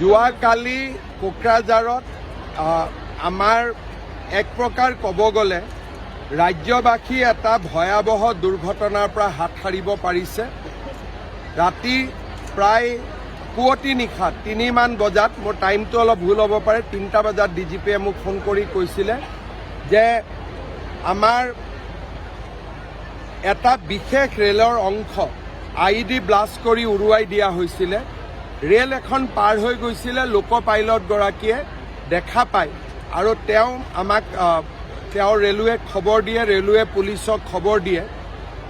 যোৱাকালি কোকৰাঝাৰত আমাৰ এক প্ৰকাৰ ক'ব গ'লে ৰাজ্যবাসী এটা ভয়াৱহ দুৰ্ঘটনাৰ পৰা হাত সাৰিব পাৰিছে। ৰাতি প্ৰায় পুৱতি নিশা 3মান বজাত, মোৰ টাইমটো অলপ ভুল হ'ব পাৰে, 3টা বজাত ডিজিপিয়ে মোক ফোন কৰি কৈছিলে যে আমাৰ এটা বিশেষ ৰেলৰ অংশ IED ব্লাষ্ট কৰি উৰুৱাই দিয়া হৈছিলে। ৰেল এখন পাৰ হৈ গৈছিলে, লোক পাইলটগৰাকীয়ে দেখা পায় আৰু তেওঁ আমাক ৰেলৱে খবৰ দিয়ে, ৰেলৱে পুলিচক খবৰ দিয়ে।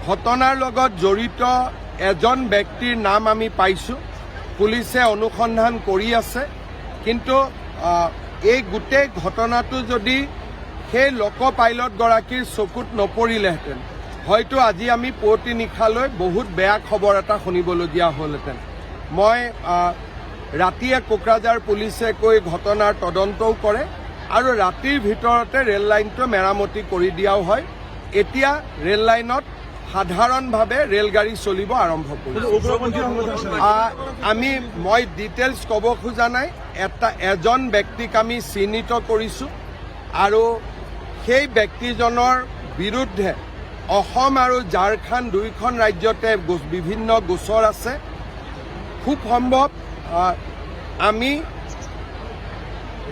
ঘটনাৰ লগত জড়িত এজন ব্যক্তিৰ নাম আমি পাইছোঁ, পুলিচে অনুসন্ধান কৰি আছে। কিন্তু এই গোটেই ঘটনাটো যদি সেই লোক পাইলটগৰাকীৰ চকুত নপৰিলেহেঁতেন, হয়তো আজি আমি পুৱতি নিশালৈ বহুত বেয়া খবৰ এটা শুনিবলগীয়া হ'লহেঁতেন। মই ৰাতিয়ে কোকৰাঝাৰ পুলিচে গৈ ঘটনাৰ তদন্তও কৰে আৰু ৰাতিৰ ভিতৰতে ৰেল লাইনটো মেৰামতি কৰি দিয়াও হয়। এতিয়া ৰেল লাইনত সাধাৰণভাৱে ৰেলগাড়ী চলিব আৰম্ভ কৰিছে। মই ডিটেইলছ ক'ব খোজা নাই। এজন ব্যক্তিক আমি চিহ্নিত কৰিছোঁ আৰু সেই ব্যক্তিজনৰ বিৰুদ্ধে অসম আৰু ঝাৰখণ্ড দুয়োখন ৰাজ্যতে বিভিন্ন গোচৰ আছে। খুব সম্ভৱ আমি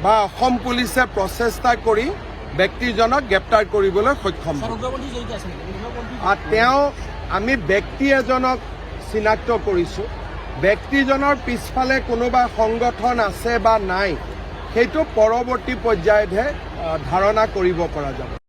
বা অসম পুলিচে প্ৰচেষ্টা কৰি ব্যক্তিজনক গ্ৰেপ্তাৰ কৰিবলৈ সক্ষম হ'ব। আমি ব্যক্তি এজনক চিনাক্ত কৰিছোঁ। ব্যক্তিজনৰ পিছফালে কোনোবা সংগঠন আছে বা নাই, সেইটো পৰৱৰ্তী পৰ্যায়তহে ধাৰণা কৰিব পৰা যাব।